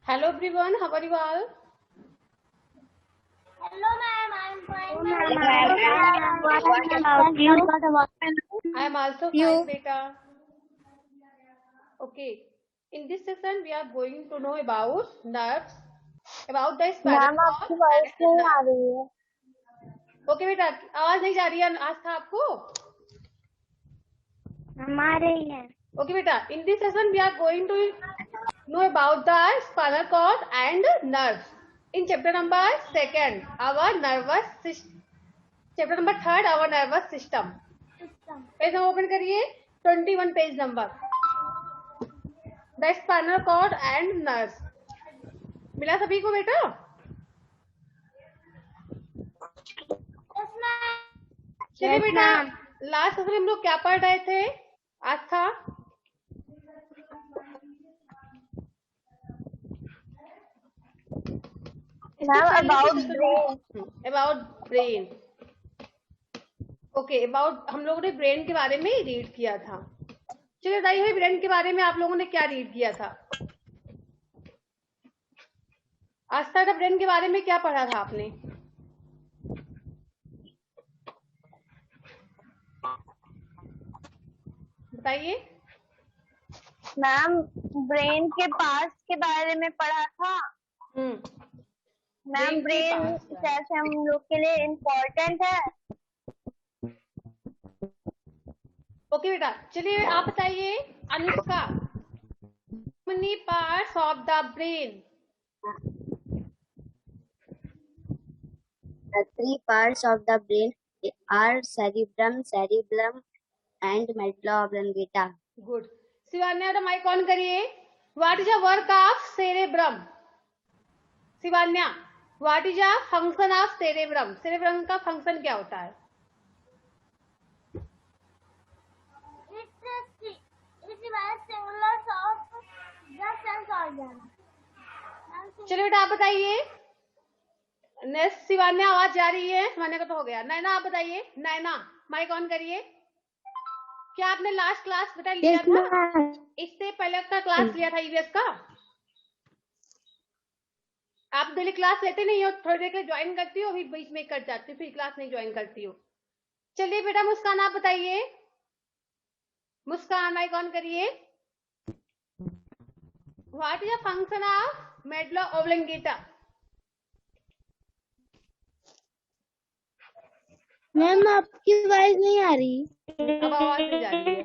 Hello everyone, how are you all? Hello ma'am, I'm fine. What about you? I am also You? fine, beta. Okay. In this session, we are going to know about nerves, about the spinal ma'am cord आपकी voice and नहीं आ nerves. रही है। Okay, बेटा, आवाज नहीं जा रही है आज था आपको? हमारे ही है। Okay, बेटा. In this session, we are going to know about the spinal cord and nerves. In chapter number 2, our nervous system. Chapter number 3, our nervous system. Page number open करिए 21 page number the spinal cord and nerves मिला सभी को बेटा चलिए बेटा last session हम लोग क्या पढ़ रहे थे आज था अबाउट ब्रेन ओके अबाउट हम लोगों ने ब्रेन के बारे में रीड किया था चलिए बताइए ब्रेन के बारे में आप लोगों ने क्या रीड किया था आज तक ब्रेन के बारे में क्या पढ़ा था आपने बताइए मैम ब्रेन के पार्ट्स के बारे में पढ़ा था। मैम ब्रेन कैसे हम लोग के लिए इम्पोर्टेंट है। ओके बेटा चलिए आप बताइए Anushka many parts of the brain The three parts of the brain are cerebellum, and medulla oblongata. Good Shivanya बेटा माइक ऑन करिए what is the work of cerebrum Shivanya what is the function of cerebrum cerebrum का function क्या होता है चलिए बेटा आप बताइए नेक्स्ट शिवान्या आवाज जा रही है शिवान्या का तो हो गया नैना आप बताइए नैना माइक ऑन करिए क्या आपने लास्ट क्लास बेटा लिया था इससे पहले का क्लास लिया था ईवीएस का आप डेली क्लास लेते नहीं हो थोड़ी देर के लिए ज्वाइन करती हो अभी बीच में कट जाती हो फिर क्लास नहीं ज्वाइन करती हो चलिए बेटा मुस्कान आप बताइए मुस्कान माइक ऑन करिए what is the function of medulla oblongata ma'am आपकी वॉइस नहीं आ रही। अब आवाज नहीं जा रही है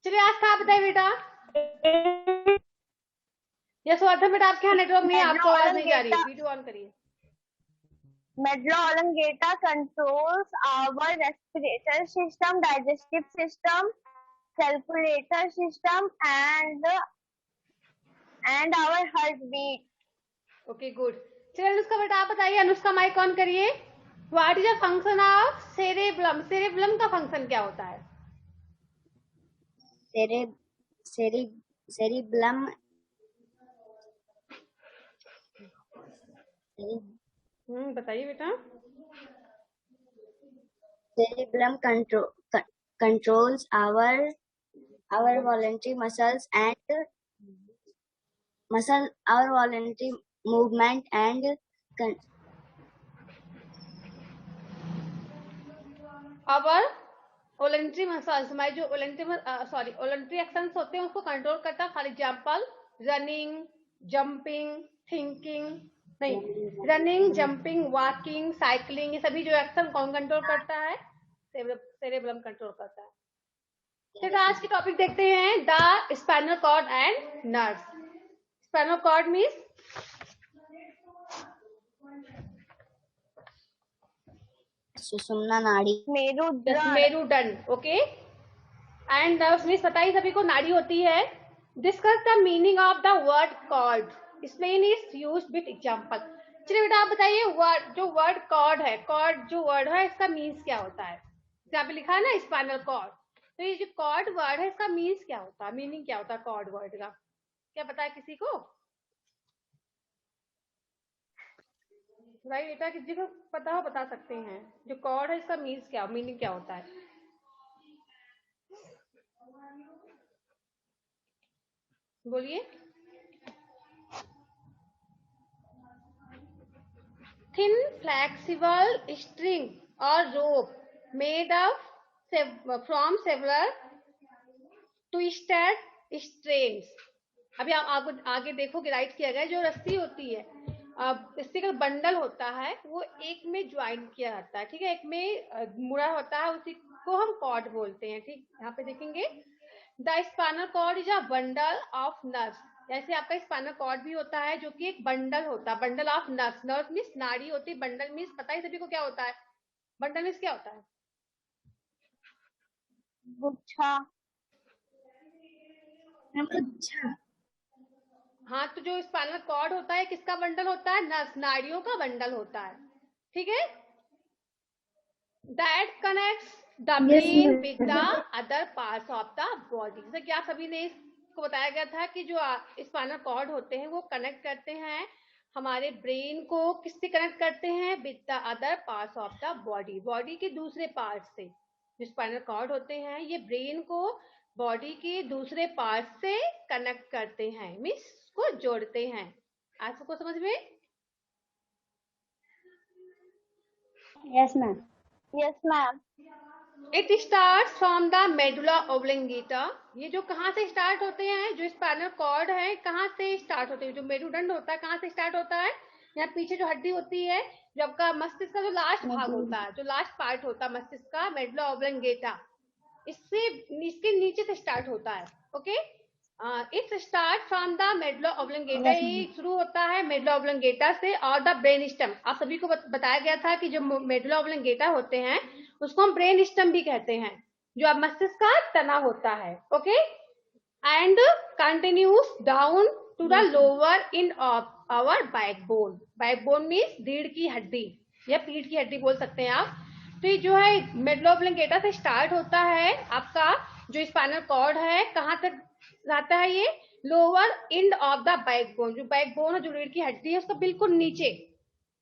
चलिए आज का आप बताइए बेटा यशवर्धन बेटा आपके यहाँ नेटवर्क नहीं है आपको आवाज नहीं जा रही है वीडियो ऑन करिए Medulla oblongata controls our respiratory system, digestive system, circulatory system, and our heartbeat. Okay good चलिए अनुष्का बेटा आप बताइए अनुष्का माइक ऑन करिए what is the function of cerebrum cerebrum का फंक्शन क्या होता है Cerebellum. बताइए बेटा Cerebellum controls our voluntary muscles and our voluntary movement and our voluntary muscles हमारे जो वॉलंटरी एक्शंस होते हैं उसको कंट्रोल करता है for example running jumping thinking नहीं रनिंग जंपिंग वॉकिंग साइकिलिंग ये सभी जो एक्शन कौन कंट्रोल करता है सेरेब्रम कंट्रोल करता है तो आज के टॉपिक देखते हैं the spinal cord and nerves spinal cord means सुषुम्ना नाड़ी मेरुदंड ओके एंड नर्व्स मीन्स बताइए सभी को नाड़ी होती है discuss the meaning of the word cord explain is used with example चलिए बेटा आप बताइए वर्ड जो वर्ड कॉर्ड है कॉर्ड जो वर्ड है इसका मीन्स क्या होता है यहाँ पे लिखा है ना स्पाइनल कॉर्ड तो ये जो कॉर्ड वर्ड है इसका मीन्स क्या होता है मीनिंग क्या होता है कॉर्ड वर्ड का क्या पता है किसी को भाई बेटा किसी को पता हो बता सकते हैं जो कॉर्ड है इसका मीन्स क्या मीनिंग क्या होता है बोलिए थिन फ्लेक्सिबल स्ट्रिंग और rope made up from several twisted strands. अभी आप आगे देखोगे, राइट किया गया, जो रस्सी होती है, रस्सी का बंडल होता है वो एक में ज्वाइन किया जाता है, ठीक है, एक में मुड़ा होता है, उसी को हम कॉर्ड बोलते हैं। ठीक, यहाँ पे देखेंगे the spinal cord is a bundle of nerves. जैसे आपका स्पाइनल कॉर्ड भी होता है जो कि एक बंडल होता है, bundle of nerves. Nerve means नाड़ी होती है, बंडल मीन्स पता ही सभी को क्या होता है, बंडल मीन्स क्या होता है? गुच्छा। अच्छा। हाँ, तो जो स्पाइनल कॉर्ड होता है किसका बंडल होता है? नर्व्स, नाड़ियों का बंडल होता है, ठीक है। That connects the brain with the other parts of the body. जैसे कि आप सभी ने इसको बताया गया था कि जो स्पाइनल कॉर्ड होते हैं वो कनेक्ट करते हैं हमारे ब्रेन को, किससे कनेक्ट करते हैं? With the other parts of the body, body के दूसरे पार्ट से। जो स्पाइनल कॉर्ड होते हैं ये ब्रेन को बॉडी के दूसरे पार्ट से कनेक्ट करते हैं, मीन्स को जोड़ते हैं। आज सबको समझ में? Yes ma'am. Yes ma'am. It start from the medulla oblongata. ये जो कहाँ से स्टार्ट होते हैं, जो स्पाइनल कॉर्ड है कहाँ से स्टार्ट होते हैं? जो मेरुदंड होता है कहाँ से स्टार्ट होता है? यहाँ पीछे जो हड्डी होती है, जो आपका मस्तिष्क का जो लास्ट भाग होता है, जो लास्ट पार्ट होता है मस्तिष्क का, मेडुला ओब्लिंगेटा, इसके नीचे से स्टार्ट होता है। Okay, it's start from the medulla oblongata. ये शुरू होता है मेडुला ओब्लिंगेटा से और द ब्रेन स्टेम। आप सभी को बताया गया था कि जो मेडुला ओब्लिंगेटा होते हैं उसको हम ब्रेन स्टेम भी कहते हैं, जो अब मस्तिष्क का तना होता है। Okay, and continues down to the lower end of our backbone. Backbone means रीढ़ की हड्डी या पीठ की हड्डी बोल सकते हैं आप। तो ये जो है मेडुला ओब्लिंगेटा से स्टार्ट होता है आपका जो स्पाइनल कॉर्ड है, कहाँ तक जाता है? ये lower end of the backbone. जो बैकबोन है, जो रीढ़ की हड्डी है, उसका बिल्कुल नीचे,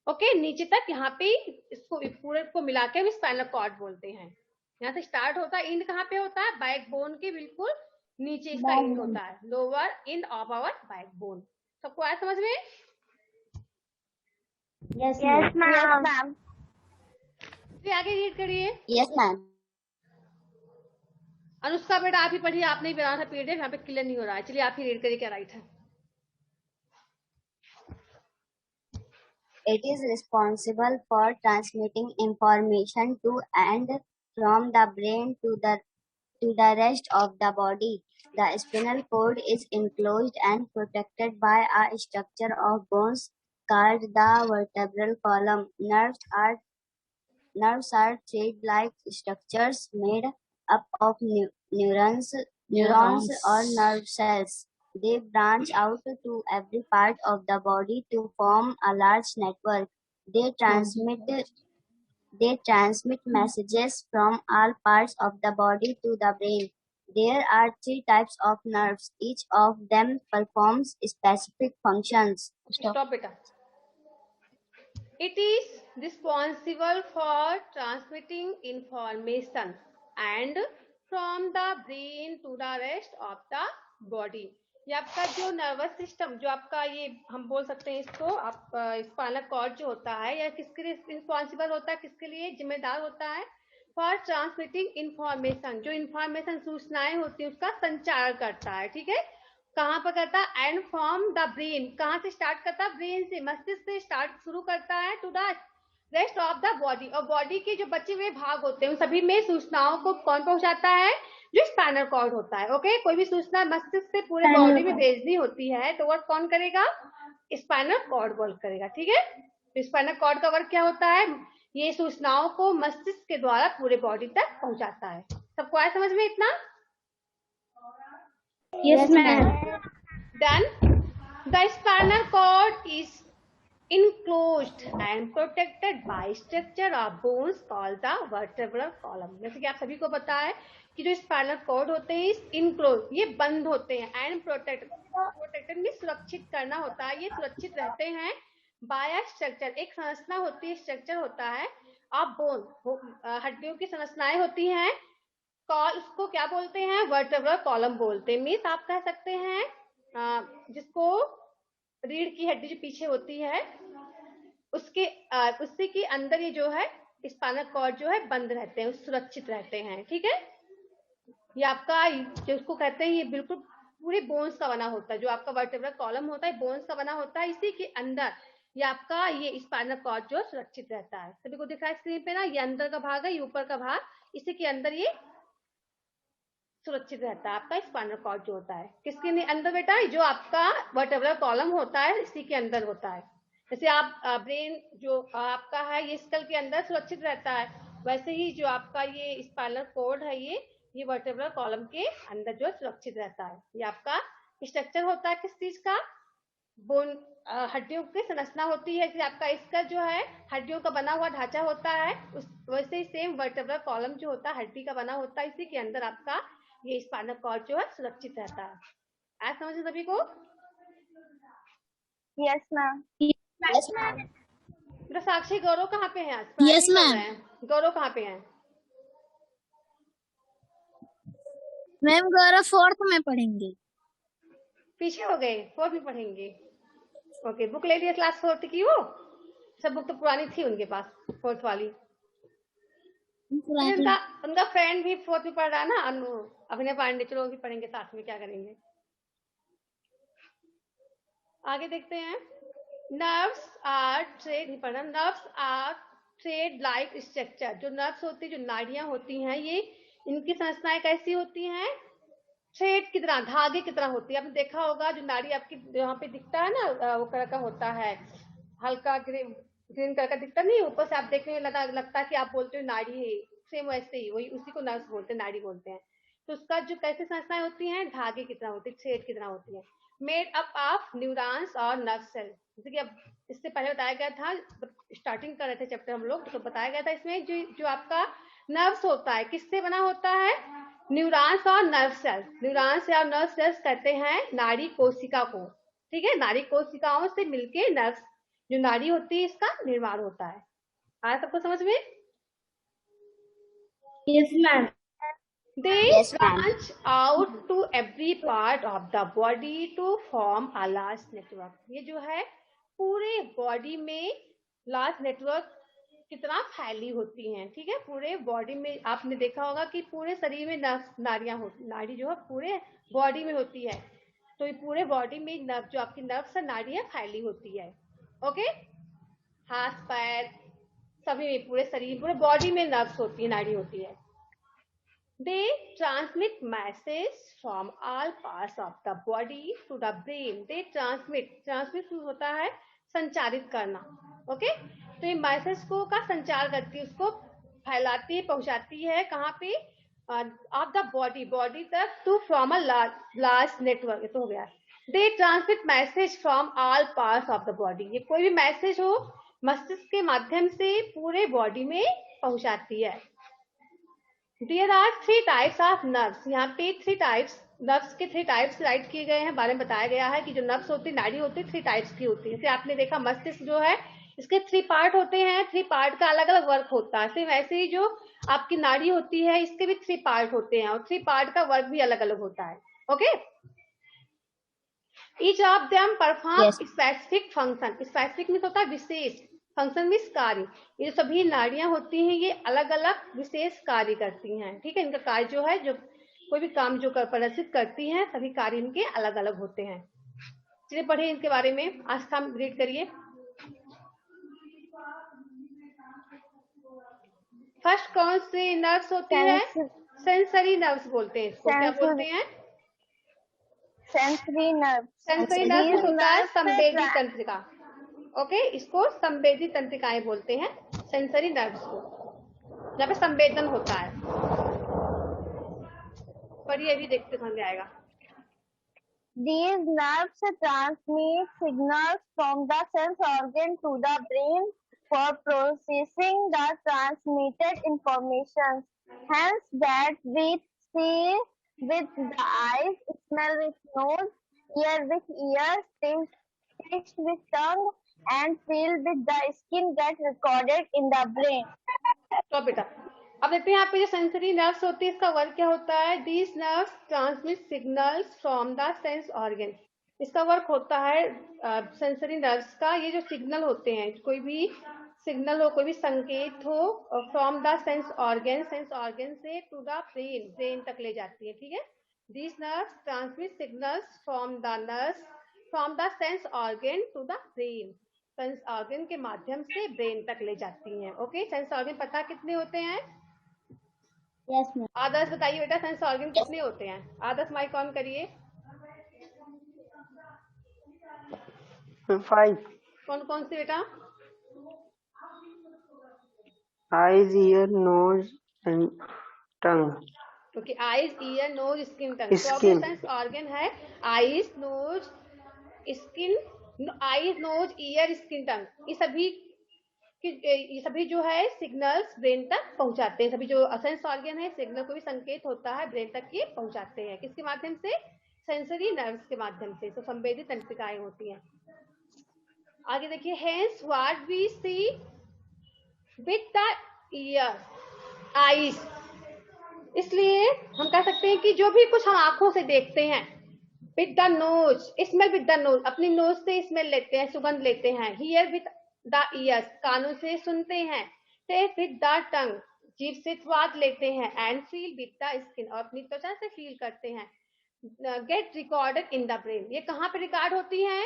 ओके, नीचे तक, यहाँ पे इसको पूरे को मिला के हम स्पाइनल कॉर्ड बोलते हैं। यहाँ से स्टार्ट होता है, एंड कहाँ पे होता है? बैकबोन के बिल्कुल नीचे इसका एंड होता है, lower end of our backbone. सबको आया समझ में? Yes yes ma'am. फिर आगे रीड करिए। Yes ma'am. अनुष्का बेटा आप ही पढ़िए, आपने ही बनाया था पीडीएफ, यहाँ पे क्लियर नहीं हो रहा है। चलिए आप ही रीड करिए क्या राइट है। It is responsible for transmitting information to and from the brain to the rest of the body. The spinal cord is enclosed and protected by a structure of bones called the vertebral column. Nerves are thread-like structures made up of neurons or nerve cells. They branch out to every part of the body to form a large network. They transmit messages from all parts of the body to the brain. There are 3 types of nerves. Each of them performs specific functions. Stop beta. It is responsible for transmitting information and from the brain to the rest of the body. ये आपका जो nervous system, जो आपका ये हम बोल सकते हैं इसको, आप स्पाइनल कॉर्ड जो होता है, या किसके लिए रिस्पॉन्सिबल होता है, किसके लिए जिम्मेदार होता है? For transmitting information. जो इंफॉर्मेशन, सूचनाएं होती है, उसका संचार करता है, ठीक है। कहाँ पर करता है? And from the brain. कहाँ से स्टार्ट करता है? ब्रेन से, मस्तिष्क से स्टार्ट शुरू करता है, to the rest of the body. और बॉडी के जो बचे हुए भाग होते हैं उन सभी में सूचनाओं को कौन पहुंचाता है? जो स्पाइनल कॉर्ड होता है। ओके, कोई भी सूचना मस्तिष्क से पूरे बॉडी में भेजनी होती है तो वर्क कौन करेगा? स्पाइनल कॉर्ड वर्क करेगा, ठीक है। तो स्पाइनल कॉर्ड का वर्क क्या होता है? ये सूचनाओं को मस्तिष्क के द्वारा पूरे बॉडी तक पहुंचाता है। सबको आया समझ में इतना? Yes, ma'am. Then the spinal cord is enclosed and protected by structure of bones called the vertebral column. जैसे कि आप सभी को पता है कि जो स्पाइनल कॉर्ड होते हैं इनक्लोज, ये बंद होते हैं, एंड प्रोटेक्टेड में सुरक्षित करना होता है, ये सुरक्षित रहते हैं बाय स्ट्रक्चर। एक संरचना होती है, स्ट्रक्चर होता है ऑफ बोन, हड्डियों की संरचनाएं होती हैं, उसको क्या बोलते हैं? वर्टेब्रल कॉलम बोलते हैं। मीन्स आप कह सकते हैं जिसको रीढ़ की हड्डी जो पीछे होती है उससे के अंदर ये जो है स्पाइनल कॉर्ड जो है बंद रहते हैं, सुरक्षित रहते हैं। ठीक है, ये आपका जो उसको कहते हैं, ये बिल्कुल पूरे बोन्स का बना होता है। जो आपका वर्टेब्रल कॉलम होता है बोन्स का बना होता है, इसी के अंदर ये आपका ये स्पाइनल कॉर्ड जो सुरक्षित रहता है। सभी को दिख रहा है स्क्रीन पे ना, ये अंदर का भाग है, ये ऊपर का भाग, इसी के अंदर ये सुरक्षित रहता है आपका स्पाइनल कॉर्ड जो होता है। किसके अंदर बेटा? जो आपका वर्टेब्रल कॉलम होता है इसी के अंदर होता है। जैसे आप ब्रेन जो आपका है ये स्कल के अंदर सुरक्षित रहता है, वैसे ही जो आपका ये स्पाइनल कॉर्ड है ये वर्टेब्रल कॉलम के अंदर जो सुरक्षित रहता है। ये आपका स्ट्रक्चर होता है किस चीज का? बोन, हड्डियों की संरचना होती है। जैसे आपका स्कल जो है हड्डियों का बना हुआ ढांचा होता है, उस वैसे ही सेम वर्टेब्रल कॉलम जो होता है हड्डी का बना होता है, इसी के अंदर आपका ये स्पाइनल कॉर्ड जो है सुरक्षित रहता है। आज समझे सभी को? Yes ma'am. Yes, ma'am. बेटा साक्षी, गौरव कहाँ पे है आज? Yes, ma'am. गौरव कहाँ पे है? मैम गौरव 4th में पढ़ेंगे। पीछे हो गए, 4th में पढ़ेंगे। ओके, बुक ले लिया क्लास 4th की? वो सब बुक तो पुरानी थी उनके पास, 4th वाली। उनका फ्रेंड भी 4th में पढ़ रहा है ना, अभिनय पांडे। चलो भी पढ़ेंगे साथ में, क्या करेंगे। आगे देखते हैं। नर्व्स आर थ्रेड, नहीं पढ़ना। Nerves are thread like structure. जो नर्व्स होती है, जो नाड़ियां होती हैं, ये इनकी संरचनाएं कैसी होती हैं? थ्रेड की तरह, धागे की तरह होती है। आपने देखा होगा जो नाड़ी आपकी यहाँ पे दिखता है ना, वो कलर का होता है, हल्का ग्रीन कलर का दिखता नहीं, ऊपर से आप देखने में लगता है कि आप बोलते हो नाड़ी है, सेम वैसे ही, वही उसी को नर्व्स बोलते हैं, नाड़ी बोलते हैं। तो उसका जो कैसे संरचनाएं होती हैं? धागे की तरह होती है, थ्रेड की तरह होती है, मेड अप ऑफ न्यूरॉन्स और नर्व सेल। जैसे कि अब इससे पहले बताया गया था, स्टार्टिंग कर रहे थे चैप्टर हम लोग, तो बताया गया था इसमें जो आपका नर्व्स होता है किससे बना होता है? न्यूरॉन्स और नर्व सेल्स। न्यूरॉन्स या नर्व सेल्स कहते हैं नाड़ी कोशिका को। ठीक है, नाड़ी कोशिकाओं से मिलके नर्व जो नाड़ी होती है इसका निर्माण होता है। आया सबको समझ में? Yes ma'am. They Yes, ma'am. branch out to every part of the body to form a large network. ये जो है पूरे बॉडी में लार्ज नेटवर्क कितना फैली होती हैं। ठीक है, पूरे बॉडी में आपने देखा होगा कि पूरे शरीर में नाड़ियां होती, नाड़ी जो है पूरे बॉडी में होती है, तो ये पूरे बॉडी में नर्व जो आपकी नर्व्स है नाड़ियां फैली होती है। ओके, हाथ पैर सभी में, पूरे शरीर पूरे बॉडी में नर्व्स होती है, नाड़ी होती है। They transmit message from all parts of the body to the brain. They transmit होता है संचारित करना। ओके, तो ये मैसेज को का संचार करती है, उसको फैलाती है, पहुंचाती है कहाँ पे? ऑफ द बॉडी तक, to from a large network. ये तो हो गया। They transmit message from all parts of the body. ये कोई भी मैसेज हो मस्तिष्क के माध्यम से पूरे बॉडी में पहुंचाती है। There are 3 types of nerves. यहाँ पे 3 types नर्व्स के 3 टाइप्स राइट किए गए हैं, बारे में बताया गया है कि जो नर्व्स होती है, नाड़ी होती है, 3 टाइप्स की होती है। जैसे आपने देखा मस्तिष्क जो है इसके 3 पार्ट होते हैं, 3 पार्ट का अलग अलग वर्क होता है। सेम वैसे ही जो आपकी नाड़ी होती है इसके भी 3 पार्ट होते हैं, और 3 पार्ट का वर्क भी अलग अलग होता है। Okay, each of them perform specific function. Specific means होता है विशेष, फंक्शन मीन्स कार्य। ये सभी नाड़ियां होती हैं ये अलग अलग विशेष कार्य करती हैं। ठीक है, इनका कार्य जो है, जो कोई भी काम जो प्रदर्शित करती हैं, सभी कार्य इनके अलग अलग होते हैं। चलिए पढ़िए इनके बारे में, आस्था रीड करिए। फर्स्ट कौन सी नर्व्स होती है? सेंसरी नर्व्स बोलते हैं इसको। क्या बोलते हैं? Sensory nerve. सेंसरी नर्व्स होता है संवेदी तंत्रिका। ओके, इसको संवेदी तंत्रिकाएं बोलते हैं, सेंसरी नर्व्स को, जहाँ पे संवेदन होता है। पर ये भी देखते समझ आएगा। These nerves transmit signals from the sense organ to the brain for processing the transmitted information. Hence, that we see with the eyes, smell with nose, hear with ears, taste with tongue, and feel with the skin get recorded in the brain. तो बेटा अब देखते हैं यहाँ पे जो sensory nerves होती है इसका वर्क क्या होता है? These nerves transmit signals from the sense organ. इसका वर्क होता है सेंसरी नर्व्स का। ये जो सिग्नल होते हैं, कोई भी सिग्नल हो, कोई भी संकेत हो, फ्रॉम द सेंस ऑर्गन से टू द ब्रेन तक ले जाती है, ठीक है। This nerves transmit signals from the sense organ to the brain. Sense organ के माध्यम से ब्रेन तक ले जाती हैं। ओके, सेंस ऑर्गन पता कितने होते हैं? Yes ma'am. आदर्श बताइए बेटा, सेंस ऑर्गन कितने होते हैं? आदर्श माइक ऑन करिए। 5. कौन कौन से बेटा? Eyes, ear, nose and tongue. क्योंकि eyes, ear, nose, skin, tongue. तो Skin. सेंस ऑर्गन है eyes, nose, skin, eyes, nose, ear, skin, tongue. ये सभी जो है सिग्नल्स ब्रेन तक पहुंचाते हैं। सभी जो सेंस ऑर्गन है, सिग्नल कोई भी संकेत होता है ब्रेन तक ये पहुंचाते हैं। किसके माध्यम से? सेंसरी नर्व्स के माध्यम से। तो संवेदी तंत्रिकाएं होती हैं। आगे देखिए, hence what we see with the ear, eyes. इसलिए हम कह सकते हैं कि जो भी कुछ हम आंखों से देखते हैं, with the nose, smell with the nose, अपनी नोज से स्मेल लेते हैं, सुगंध लेते हैं। हियर विद द ईयर्स, कानों से सुनते हैं। टेस्ट विद द टंग, जीभ से स्वाद लेते हैं। And feel with the skin, और अपनी त्वचा से फील करते हैं। Get recorded in the brain, ये कहाँ पे रिकॉर्ड होती हैं?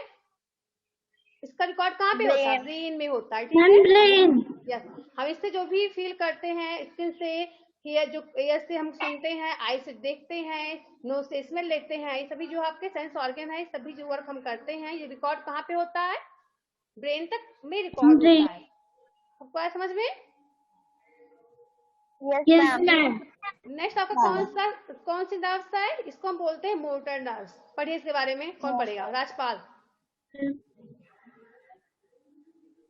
इसका रिकॉर्ड कहाँ पे होता है? ब्रेन में होता है, ठीक है। ब्रेन। यस, हम इससे जो भी फील करते हैं, स्किन से, ईयर से हम सुनते हैं, आई से देखते हैं, नोज से स्मेल लेते हैं, ये सभी जो आपके सेंस ऑर्गन है, सभी जो वर्क हम करते हैं, ये रिकॉर्ड कहाँ पे होता है? ब्रेन तक में रिकॉर्ड होता है। आपको आया समझ में? Yes, ma'am. नेक्स्ट आपका कौन सी नर्व्स है? इसको हम बोलते हैं मोटर नर्व्स। पढ़िए इसके बारे में। कौन पढ़ेगा? राजपाल।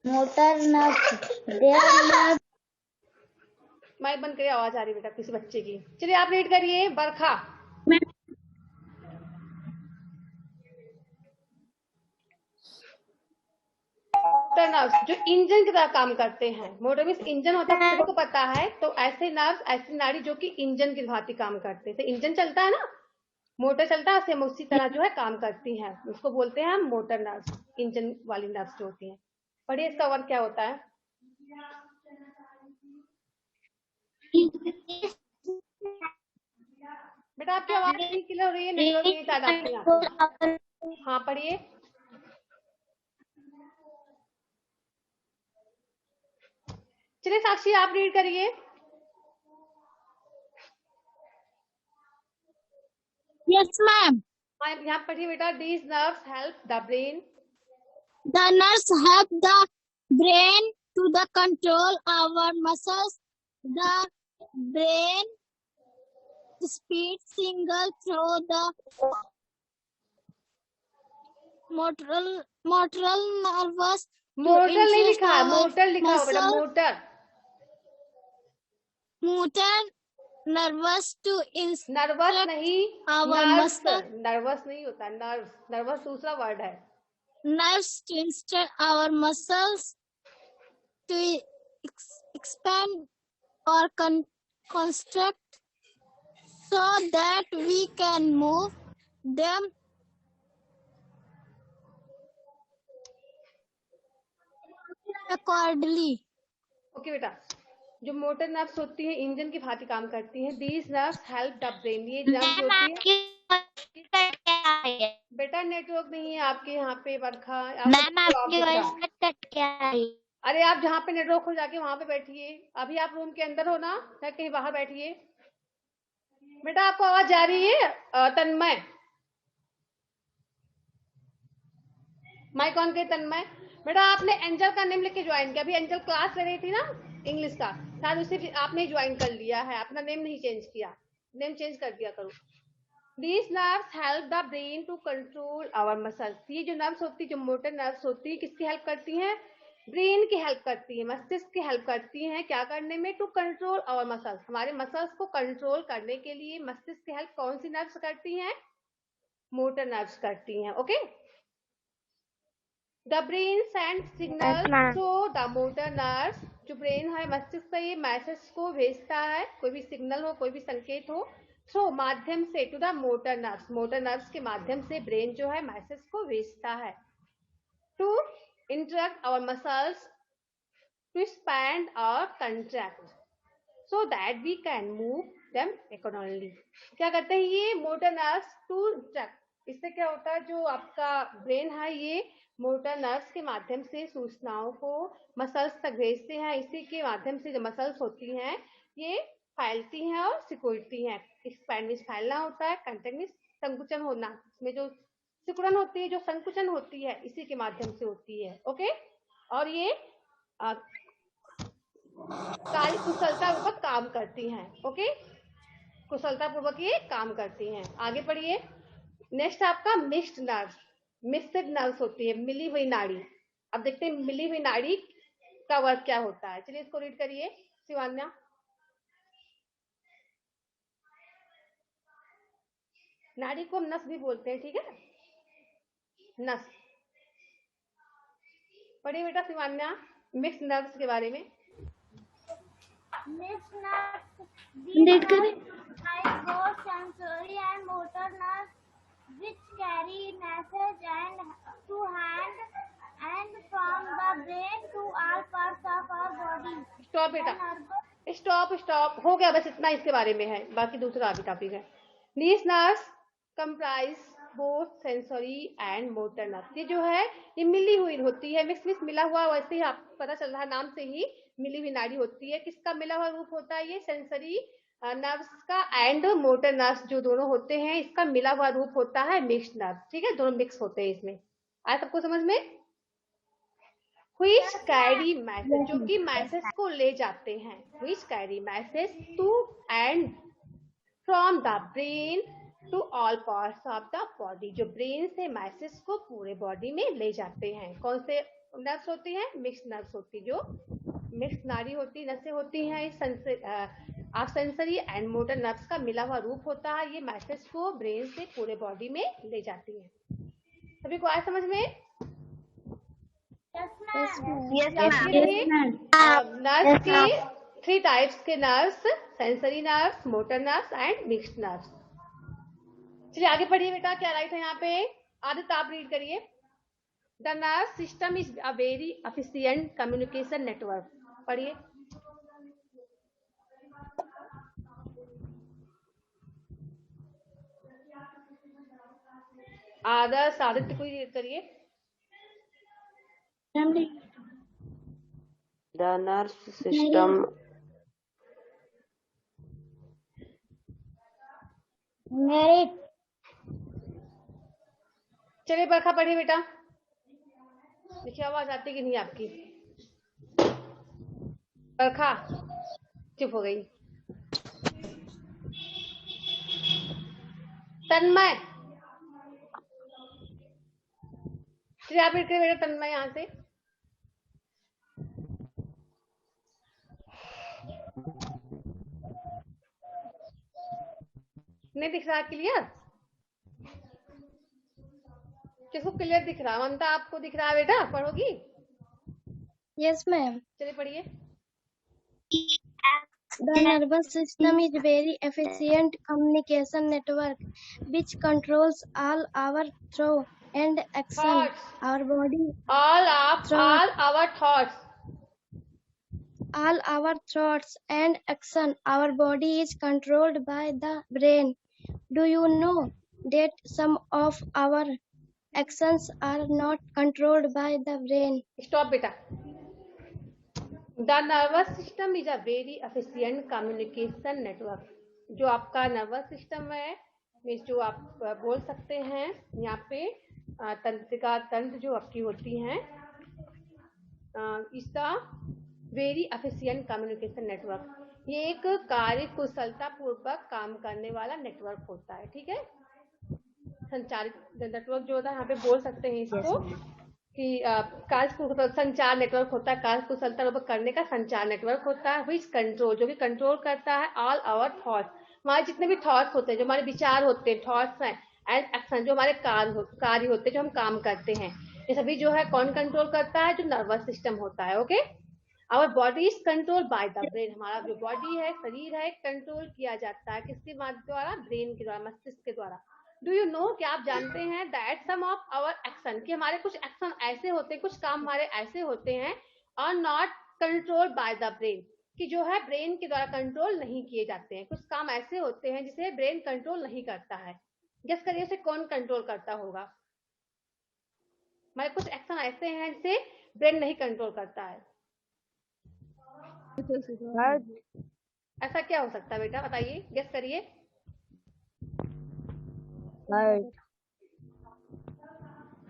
मोटर नर्व, माइक बंद करिए, आवाज आ रही बेटा किसी बच्चे की। चलिए आप रीड करिए, बरखा। मोटर नर्व्स जो इंजन की तरह काम करते हैं। मोटर मीन्स इंजन होता है, सभी को पता है। तो ऐसे नर्व्स, ऐसी नाड़ी जो कि इंजन की भांति काम करते हैं। इंजन चलता है ना, मोटर चलता है, सेम उसी तरह जो है काम करती है। उसको बोलते हैं हम मोटर नर्व्स, इंजन वाली नर्व्स जो होती हैं। पढ़िए इसका वर्क क्या होता है। बेटा आपकी आवाज नहीं क्लियर हो रही है, नेटवर्क नहीं शायद आपके यहाँ पे। हाँ पढ़िए। चलिए साक्षी आप रीड करिए। Yes ma'am. यहाँ पढ़िए बेटा। These nerves help the brain. The nerves help the brain to the control our muscles. The brain speed signal through the motor nervous. Motor नहीं लिखा है, मोटर लिखा हो बेटा, motor. Motor nervous to nervous नहीं, our muscle. नर्वस नहीं होता, nerves. Nervous दूसरा वर्ड है। Nerves to instruct our muscles to expand or construct so that we can move them accordingly. Okay बेटा, जो मोटर नर्व्स होती है इंजन की भांति काम करती हैं। These nerves help the brain, ये नर्व्स होती है। बेटा नेटवर्क नहीं है आपके यहाँ पे बरखा। मैम आपकी वॉइस कट क्या है? अरे आप जहाँ पे नेटवर्क हो जाके वहां पे बैठिए। अभी आप रूम के अंदर हो ना, या कहीं बाहर बैठिए। बेटा आपको आवाज जा रही है? तन्मय, माइक ऑन के। तन्मय बेटा, आपने एंजल का नेम लिख के ज्वाइन किया। अभी एंजल क्लास ले रही थी ना इंग्लिश का, शायद उसे आपने ज्वाइन कर लिया है, अपना नेम नहीं चेंज किया। नेम चेंज कर दिया करो। These nerves help the brain to control our muscles. ये जो नर्व्स होती है, जो मोटर नर्व्स होती है, किसकी हेल्प करती हैं? ब्रेन की हेल्प करती है, मस्तिष्क की हेल्प करती हैं। क्या करने में? टू कंट्रोल आवर मसल्स, हमारे मसल्स को कंट्रोल करने के लिए मस्तिष्क की हेल्प कौन सी नर्व्स करती हैं? मोटर नर्व्स करती हैं। Okay, the brain send signal through the motor nerves. जो ब्रेन है, मस्तिष्क ये मैसेज को भेजता है, कोई भी सिग्नल हो, कोई भी संकेत हो, थ्रू माध्यम से टू द मोटर नर्व्स के माध्यम से ब्रेन जो है मैसेज को भेजता है to interact our muscles to expand or contract so that we can move them accordingly. क्या करते हैं ये मोटर नर्व्स टू इंटरेक्ट, इससे क्या होता है जो आपका ब्रेन है ये मोटर नर्व्स के माध्यम से सूचनाओं को मसल्स तक भेजते हैं। इसी के माध्यम से जो मसल्स होती हैं ये फैलती हैं और सिकुड़ती हैं। एक्सपैंड मींस फैलना होता है, कंट्रैक्ट मींस संकुचन होना। इसमें जो सिकुड़न होती है, जो संकुचन होती है, इसी के माध्यम से होती है। ओके, और ये कार्य कुशलतापूर्वक काम करती हैं। ओके, कुशलतापूर्वक ये काम करती हैं। आगे पढ़िए। नेक्स्ट आपका मिक्स्ड नर्व्स। मिक्स्ड नर्व्स होती है, मिली हुई नाड़ी। अब देखते हैं मिली हुई नाड़ी का वर्क क्या होता है। चलिए इसको रीड करिए शिवान्या। नाड़ी को हम नस भी बोलते हैं, ठीक है, नस। पढ़िए बेटा शिवान्या मिक्स्ड नर्व्स के बारे में। Mixed nerves, Read करें। like both sensory and motor nerves, which carry message and to hand and from the brain to all parts of our body. Stop बेटा, स्टॉप हो गया, बस इतना इसके बारे में है, बाकी दूसरा आगे टॉपिक है। Nice nerves comprise both sensory and motor nerves. ये जो है ये मिली हुई होती है, मिक्स मिला हुआ, वैसे ही आपको पता चल रहा है नाम से ही मिली हुई नाड़ी होती है। किसका मिला हुआ रूप होता है ये? सेंसरी नर्व्स का एंड मोटर नर्व्स जो दोनों होते हैं इसका मिला हुआ रूप होता है मिक्स्ड नर्व। ठीक है, दोनों मिक्स होते हैं इसमें। आया सबको समझ में? which carry message, जो कि मैसेज को ले जाते हैं, which carry message to and from the brain to all parts of the body, जो ब्रेन से मैसेज को पूरे बॉडी में ले जाते हैं। कौन से नर्व्स होती हैं? मिक्स्ड नर्व्स होती, जो मिक्स नाड़ी होती, नसें होती हैं। सेंसरी एंड मोटर नर्व्स का मिला हुआ रूप होता है, ये मैसेज को ब्रेन से पूरे बॉडी में ले जाती है। सभी को आया समझ में? नर्व्स की 3 टाइप्स के nerves, sensory nerves, motor nerves and mixed nerves. चलिए आगे पढ़िए बेटा, क्या राइट है यहाँ पे? आदित्य आप रीड करिए। The nerve system is a very efficient communication network. पढ़िए। आदर्श आदित्य को रीड करिए। The nerve system Merit. चलिए बरखा पढ़िए बेटा। देखिए आवाज आती कि नहीं आपकी? बरखा चुप हो गई। तन्मय, चलिए आप रीड करिए बेटा, तन्मय यहाँ से। नहीं दिख रहा क्लियर? किसको क्लियर दिख रहा? ममता आपको दिख रहा है बेटा? पढ़ोगी? Yes, ma'am. चलिए पढ़िए। The nervous system is very efficient communication network which controls all our thought and action. Thoughts. Our body, All our thoughts. all our thoughts and action. Our body is controlled by the brain. Do you know that some of our actions are not controlled by the brain? Stop बेटा। The nervous system is a very efficient communication network. जो आपका nervous system है, means जो आप बोल सकते हैं यहाँ पे तंत्रिका तंत्र जो आपकी होती हैं, इसका वेरी एफिशिएंट कम्युनिकेशन नेटवर्क, ये एक कार्य कुशलता पूर्वक काम करने वाला नेटवर्क होता है। ठीक है, संचारित नेटवर्क जो होता है, यहाँ पे बोल सकते हैं इसको कि संचार नेटवर्क होता है, कार्य कुशलता करने का संचार नेटवर्क होता है। विच कंट्रोल, जो कि कंट्रोल करता है ऑल आवर थॉट्स, हमारे जितने भी थॉट्स होते हैं, जो हमारे विचार होते हैं, थॉट्स हैं, एंड एक्शन जो हमारे कार्य होते हैं, जो हम काम करते हैं, ये सभी जो है कौन कंट्रोल करता है? जो नर्वस सिस्टम होता है। Okay, our body is control by the brain, हमारा जो बॉडी है, शरीर है, कंट्रोल किया जाता है किसके द्वारा? ब्रेन के द्वारा, मस्तिष्क के द्वारा। डू यू नो, क्या आप जानते हैं that some of our action, कि हमारे कुछ एक्शन ऐसे होते हैं, कुछ काम हमारे ऐसे होते हैं are not control by the brain, कि जो है ब्रेन के द्वारा कंट्रोल नहीं किए जाते हैं। कुछ काम ऐसे होते हैं जिसे ब्रेन कंट्रोल नहीं करता है। गेस करिए उसे कौन कंट्रोल करता होगा? हमारे कुछ एक्शन ऐसे हैं जिसे ब्रेन नहीं कंट्रोल करता है। ऐसा क्या हो सकता है बेटा, बताइए, गेस करिए।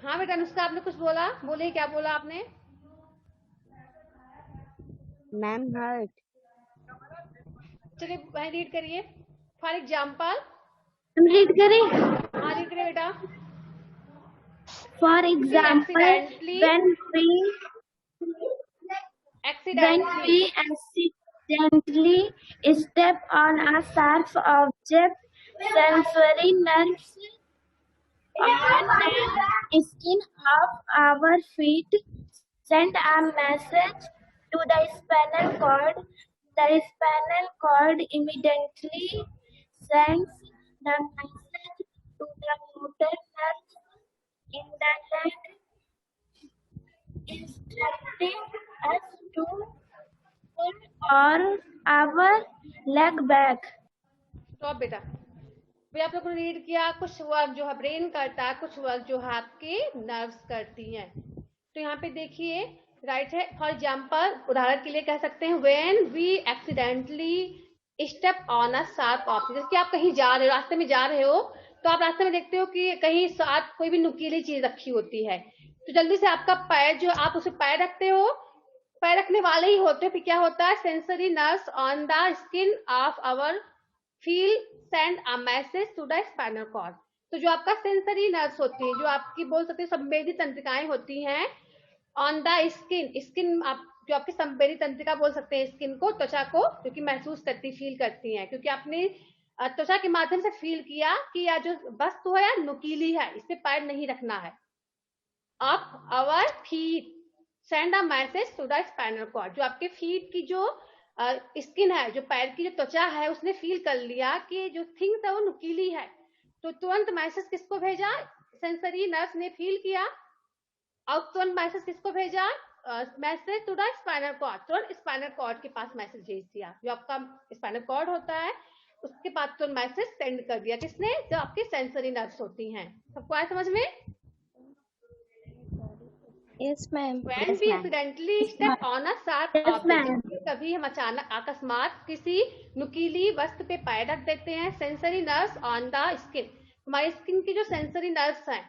हाँ बेटा नुस्खा, आपने कुछ बोला, बोलिए क्या बोला आपने? Ma'am hurt. चलिए रीड करिए। फॉर एग्जाम्पल, रीड करें। हाँ रीड करिए बेटा। For example, accidentally when we accidentally step on a sharp object, sensory nerves on the skin of our feet send a message to the spinal cord. The spinal cord immediately sends the message to the motor nerves in the leg, instructing us to pull or our leg back. Stop बेटा। फिर आप लोगों ने read किया, कुछ work जो है brain करता है, कुछ वर्क जो है आपके नर्व्स करती हैं। तो यहाँ पे देखिए राइट है। फॉर एग्जाम्पल, उदाहरण के लिए कह सकते हैं when we accidentally step on a sharp object, जैसे कि आप कहीं जा रहे हो, रास्ते में जा रहे हो, तो आप रास्ते में देखते हो कि कहीं साथ कोई भी नुकीली चीज रखी होती है, तो जल्दी से आपका पैर जो, आप उसे पैर रखते हो, पैर रखने वाले ही होते हो, फिर क्या होता है? Sensory nerves on the skin of our feel send a message to the spinal cord. तो जो आपका सेंसरी नर्व्स होती है, जो आपकी बोल सकते हैं संवेदी तंत्रिकाएं होती हैं ऑन द स्किन, स्किन आप जो आपकी संवेदी तंत्रिका बोल सकते हैं स्किन को, त्वचा को, जो कि महसूस करती, फील करती हैं, क्योंकि आपने त्वचा के माध्यम से फील किया कि या जो वस्तु है या नुकीली है, इस पे पैर नहीं रखना है। Of our feet send a message to the spinal cord, जो आपके फीट की जो स्किन है, जो पैर की जो त्वचा है, उसने फील कर लिया कि जो थिंग्स है वो नुकीली है, तो तुरंत मैसेज किसको भेजा? सेंसरी नर्व्स ने फील किया, और तुरंत मैसेज किसको भेजा? Message to the spinal cord, तुरंत स्पाइनल कॉर्ड के पास मैसेज भेज दिया। जो आपका स्पाइनल कॉर्ड होता है उसके पास तुरंत मैसेज सेंड कर दिया, किसने? जो आपकी सेंसरी नर्व्स होती हैं। सबको आया समझ में? Yes, ma'am. When we accidentally step on a sharp object, कभी हम अचानक अकस्मात किसी नुकीली वस्तु पे पैर रख देते हैं। Sensory nerves on the skin, हमारी स्किन की जो सेंसरी नर्व्स हैं,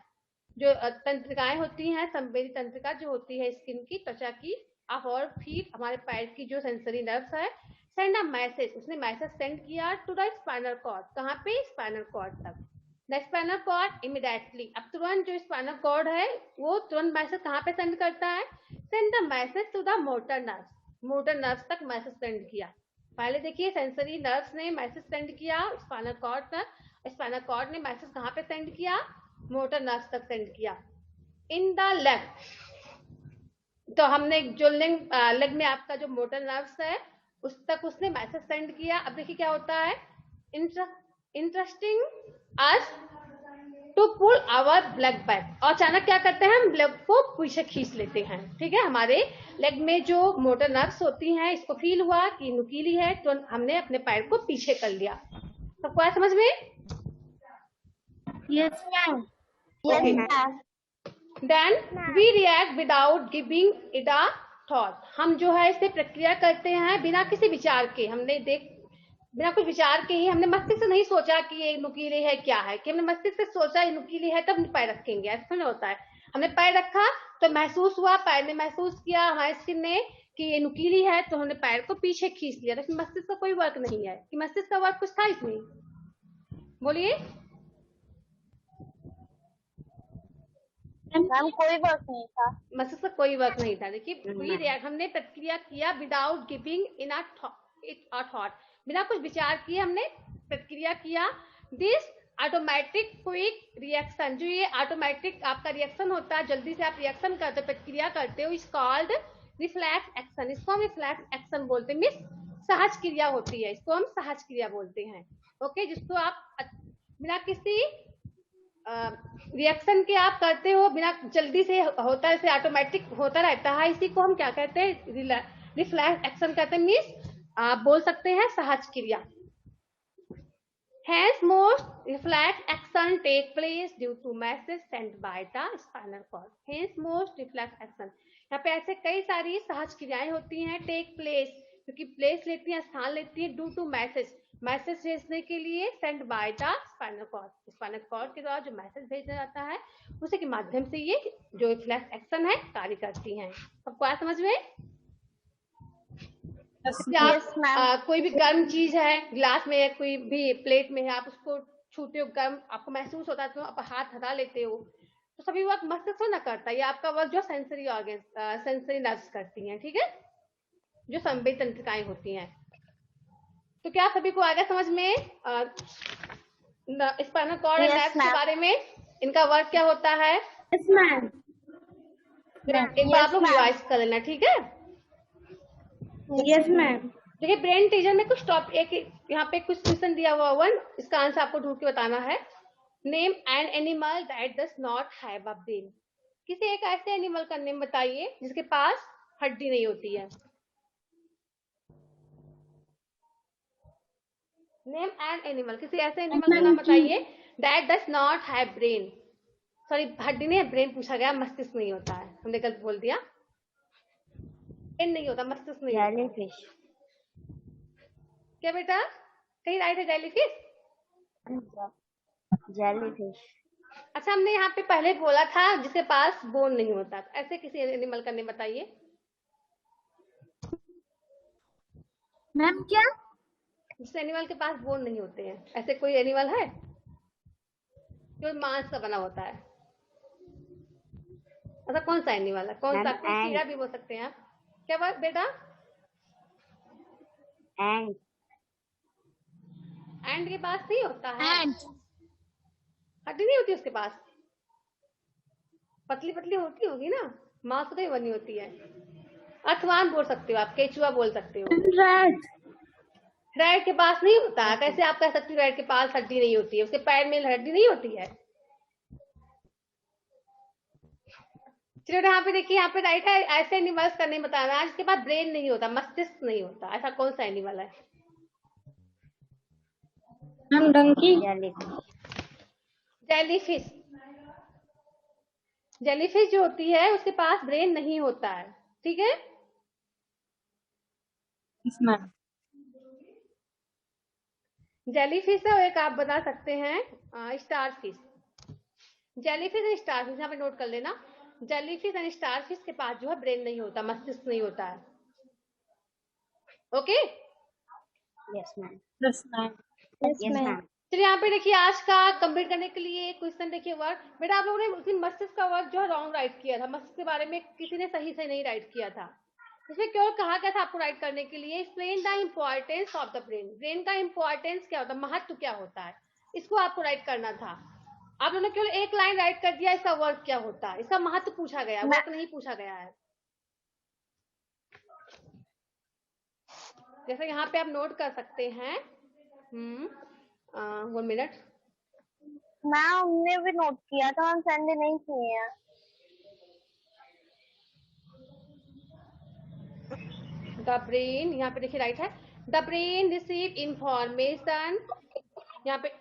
जो तंत्रिकाएं होती हैं, संवेदी तंत्रिका जो होती है स्किन की, त्वचा की, ऑफ और फीट, हमारे पैर की जो सेंसरी नर्व्स है, सेंड अ मैसेज, उसने मैसेज सेंड किया टू द स्पाइनल कॉर्ड, कहाँ पे? स्पाइनल कॉर्ड तक। द स्पाइनल कॉर्ड इमीडिएटली, अब तुरंत जो स्पाइनल कॉर्ड है वो तुरंत मैसेज कहाँ पे सेंड करता है? Send the message to the motor nerves, motor nerves तक मैसेज सेंड किया। पहले देखिए सेंसरी नर्व्स ने मैसेज सेंड किया स्पाइनल कॉर्ड तक, स्पाइनल कॉर्ड ने मैसेज कहाँ पे सेंड किया? मोटर नर्व्स तक सेंड किया। इन द लेग, तो हमने जो लेग में आपका जो मोटर नर्व्स है उस तक उसने मैसेज सेंड किया। अब देखिए क्या होता है, interesting us to pull our leg back, और अचानक क्या करते हैं? हम लेग को पीछे खींच लेते हैं। ठीक है, हमारे लेग में जो मोटर नर्व्स होती हैं, इसको फील हुआ कि नुकीली है, तो हमने अपने पैर को पीछे कर लिया। सबको आया समझ में? Yes, ma'am. Yes, ma'am. Then we react without giving it a thought, हम जो है इसे प्रक्रिया करते हैं बिना किसी विचार के, हमने बिना कुछ विचार के ही, हमने मस्तिष्क से नहीं सोचा कि ये नुकीली है क्या है, कि हमने मस्तिष्क से सोचा ये नुकीली है तब पैर रखेंगे, ऐसा नहीं होता है। हमने पैर रखा तो महसूस हुआ, पैर ने महसूस किया, हमारे स्किन ने कि ये नुकीली है, तो हमने पैर को पीछे खींच लिया। लेकिन मस्तिष्क का कोई वर्क नहीं है, कि मस्तिष्क का वर्क कुछ था इसमें? बोलिए मैम कोई वर्क नहीं था, मस्तिष्क का कोई वर्क नहीं था। देखिए हमने प्रक्रिया किया without giving in a thought, बिना कुछ विचार किए हमने प्रक्रिया किया। दिस ऑटोमेटिक क्विक रिएक्शन, जो ये ऑटोमेटिक आपका रिएक्शन होता है, जल्दी से आप रिएक्शन करते हो, प्रक्रिया करते हो, इज कॉल्ड रिफ्लेक्स एक्शन, इसको हम रिफ्लेक्स एक्शन बोलते हैं, मीन्स सहज क्रिया होती है, इसको हम सहज क्रिया बोलते हैं। ओके, जिसको आप बिना किसी रिएक्शन के आप करते हो, बिना जल्दी से होता है, जैसे ऑटोमेटिक होता रहता है, इसी को हम क्या कहते हैं, रिफ्लेक्स एक्शन कहते हैं, मीन्स आप बोल सकते हैं सहज क्रिया। Hence, most reflex action take place due to message sent by the spinal cord. Hence, most reflex action. यहाँ पे ऐसे कई सारी सहज क्रियाएं होती हैं, टेक प्लेस, क्योंकि प्लेस लेती है, स्थान लेती है, ड्यू टू मैसेज, मैसेज भेजने के लिए, send by the spinal cord, spinal cord के द्वारा जो मैसेज भेजा जाता है उसी के माध्यम से ये जो रिफ्लेक्स एक्शन है कार्य करती हैं। सबको आया समझ में? कोई भी गर्म चीज है, गिलास में है, कोई भी प्लेट में है, आप उसको छूते हो, गर्म आपको महसूस होता है, तो आप हाथ हटा लेते हो, तो सभी वक्त मस्तिष्क ना करता है, ये आपका वर्क जो सेंसरी ऑर्गन, सेंसरी नर्व्स करती हैं, ठीक है, जो संवेदी तंत्रिकाएं होती हैं। तो क्या सभी को आ गया समझ में स्पाइनल कॉर्ड एंड नर्व्स के बारे में, इनका वर्क क्या होता है? Yes ma'am. एक बार आप लोग रिवाइज कर लेना, ठीक है? Yes ma'am. देखिए, ब्रेन टीजर में कुछ टॉपिक, एक यहाँ पे कुछ क्वेश्चन दिया हुआ वन, इसका आंसर आपको ढूंढ के बताना है। Name an animal that does not have a brain. किसी एक ऐसे एनिमल का नेम बताइए जिसके पास हड्डी नहीं होती है। नेम एन एनिमल, किसी ऐसे एनिमल का नाम बताइए that does not have brain. Sorry, हड्डी नहीं है, ब्रेन पूछा गया, मस्तिष्क नहीं होता है, हमने गलत बोल दिया, ब्रेन नहीं होता, मस्तिष्क नहीं होता। जेलीफिश। क्या बेटा, कहीं राइट है? जेलीफिश। जेलीफिश। अच्छा, हमने यहाँ पे पहले बोला था जिसके पास बोन नहीं होता, ऐसे किसी एनिमल का नेम बताइए। मैम क्या? जिस एनिमल के पास बोन नहीं होते हैं, ऐसे कोई एनिमल है जो मांस का बना होता है? ऐसा कौन सा एनिमल है? कौन सा? कोई कीड़ा भी बोल सकते हैं आप। क्या बात बेटा? एंट। एंट के पास नहीं होता है, एंट। हड्डी नहीं होती उसके पास, पतली पतली होती होगी ना, मांस तो नहीं बनी होती है। अर्थवान बोल सकते हो आप, केचुआ बोल सकते हो। रैट। रैट के पास नहीं होता है, कैसे आप कह सकते हो रैट के पास हड्डी नहीं होती है? उसके पैर में हड्डी नहीं होती है। चलो यहाँ पे देखिए, यहाँ पे राइट है, ऐसे एनिमल्स का नहीं बताना है जिसके पास ब्रेन नहीं होता, मस्तिष्क नहीं होता, ऐसा कौन सा एनिमल है? मैम डंकी। जेलीफिश। जेलीफिश जो होती है उसके पास ब्रेन नहीं होता है, ठीक है? Yes ma'am. जेलीफिश है, एक आप बता सकते हैं स्टारफिश। जेलीफिश एंड स्टारफिश यहाँ पे नोट कर लेना, जेलीफिश एंड स्टारफिश के पास जो है ब्रेन नहीं होता, मस्तिष्क नहीं होता है। Okay? Yes ma'am. Yes ma'am. Yes ma'am. चलिए यहाँ पे देखिए, आज का कंप्लीट करने के लिए क्वेश्चन देखिए, वर्क बेटा आप लोगों ने उस दिन मस्तिष्क का वर्क जो है रॉन्ग राइट किया था, मस्तिष्क के बारे में किसी ने सही से नहीं राइट किया था। इसमें क्यों कहा गया था आपको राइट करने के लिए? Explain the importance of the brain. Brain का इम्पोर्टेंस क्या होता है, महत्व क्या होता है, इसको आपको राइट करना था। आप लोगों ने केवल एक लाइन राइट कर दिया, इसका वर्क क्या होता है, इसका महत्व पूछा गया, वर्क नहीं पूछा गया है। जैसे यहाँ पे आप नोट कर सकते हैं, 1 मिनट। मैम हमने भी नोट किया था, हम संडे नहीं किए हैं। द ब्रेन, यहाँ पे देखिए राइट है, द ब्रेन रिसीव इंफॉर्मेशन, यहाँ पे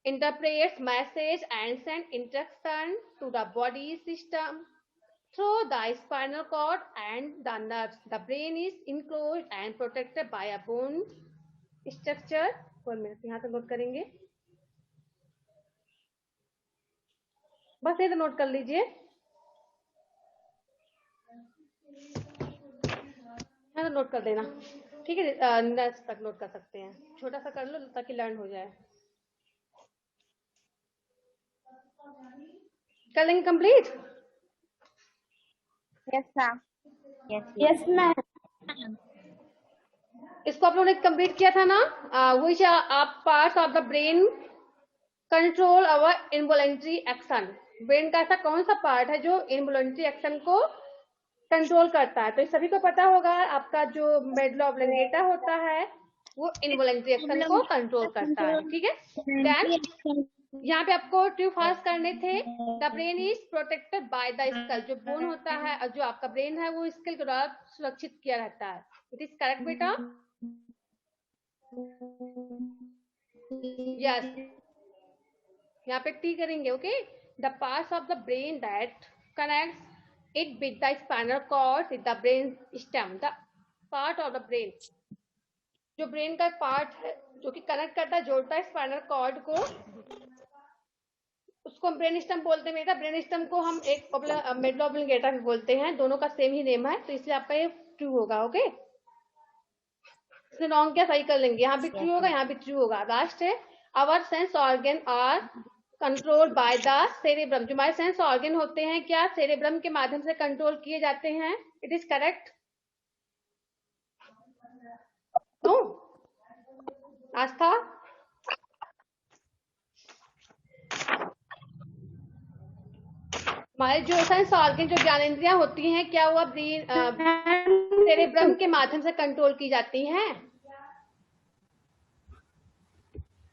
interprets message and send instruction to the body system through the spinal cord and the nerves. The brain is enclosed and protected by a bone structure. 1 minute, यहाँ तक note करेंगे, बस ये तो note कर लीजिए, यहाँ तो नोट कर देना, ठीक है? नेक्स्ट तक नोट कर सकते हैं, छोटा सा कर लो ताकि लर्न हो जाए। कर लेंगे complete? Yes ma'am. Yes ma'am. इसको आप लोगों ने कंप्लीट किया था ना, which are parts of the brain control our involuntary action। Brain का ऐसा कौन सा पार्ट है जो इनवॉलंटरी एक्शन को कंट्रोल करता है। तो इस सभी को पता होगा, आपका जो मेडुला ऑब्लिंगेटा होता है वो इनवॉलेंट्री एक्शन को कंट्रोल करता है। ठीक है, देन यहाँ पे आपको ट्रू फॉल्स करने थे। The brain is protected by the skull, जो बोन होता है और जो आपका ब्रेन है वो स्कल के द्वारा सुरक्षित किया रहता है। इट इज करेक्ट बेटा? यस, यहाँ पे टी करेंगे। Okay, the parts of the brain that connects it with the spinal cord with the brain stem, the part of the brain, जो ब्रेन का पार्ट है जो कि कनेक्ट करता है, जोड़ता है स्पाइनल कॉर्ड को, उसको हम ब्रेन स्टेम बोलते हैं बेटा। ब्रेन स्टेम को हम एक मेडुला ऑब्लिंगेटा भी बोलते हैं, दोनों का सेम ही नेम है, तो इसलिए आपका ये ट्रू होगा। ओके, इसलिए रॉन्ग क्या सही कर लेंगे, यहाँ भी ट्रू होगा, यहाँ भी ट्रू होगा। लास्ट है, our sense organ are control by the cerebrum, जो हमारे सेंस ऑर्गन होते हैं क्या सेरेब्रम के माध्यम से कंट्रोल किए जाते हैं। It is correct? नो आस्था? हमारे जो सेंस ऑर्गन, जो ज्ञानेंद्रियां होती हैं, क्या हुआ ब्रेन सेरेब्रम के माध्यम से कंट्रोल की जाती हैं।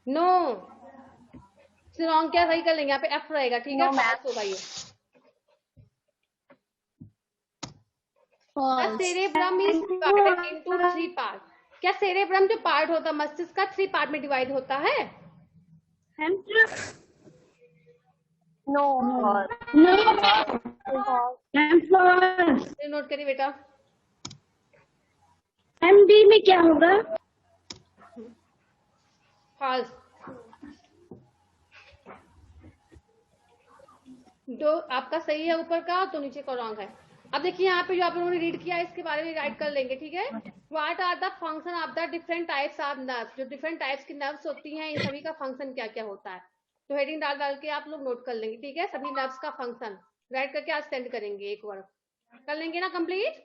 नो, रॉन्ग क्या सही कर लेंगे, यहाँ पे एफ रहेगा। ठीक है, फॉल्स होगा ये। Cerebrum is divided into 3 part, क्या सेरेब्रम जो पार्ट होता है मस्तिष्क का 3 पार्ट में डिवाइड होता है। No. नोट करिए बेटा। एमडी में क्या होगा? फॉल्स। जो आपका सही है ऊपर का, तो नीचे का रॉन्ग है। अब देखिए यहाँ पे जो आप लोगों ने रीड किया है इसके बारे में राइट कर लेंगे। ठीक है, what are the function of the different types of nerves, जो डिफरेंट टाइप्स की नर्व्स होती हैं, इन सभी का फंक्शन क्या क्या होता है। तो हेडिंग डाल डाल के आप लोग नोट कर लेंगे। ठीक है, सभी नर्व्स का फंक्शन राइट करके आज सेंड करेंगे, एक बार कर लेंगे ना complete.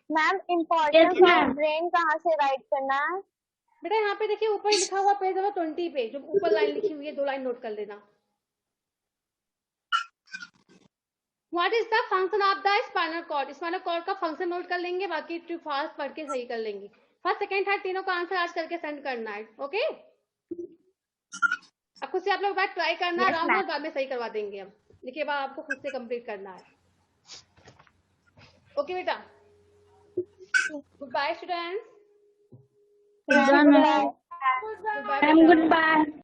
Ma'am importance of brain कहाँ से राइट करना है? बेटा यहाँ पे देखिए ऊपर लिखा हुआ पेज नंबर 20 पे, जो ऊपर लाइन लिखी हुई है 2 लाइन नोट कर लेना। What is the function of the spinal cord, spinal cord का फंक्शन नोट कर लेंगे, बाकी ट्रू फॉल्स पढ़ के सही कर लेंगे। फर्स्ट सेकंड थर्ड तीनों का आंसर आज करके सेंड करना है। ओके, अब खुद से आप लोग बात ट्राई करना, आराम से बाद में सही करवा देंगे हम, लिखे बाद आपको खुद से कंप्लीट करना है। ओके बेटा, goodbye students. Goodbye. Good bye.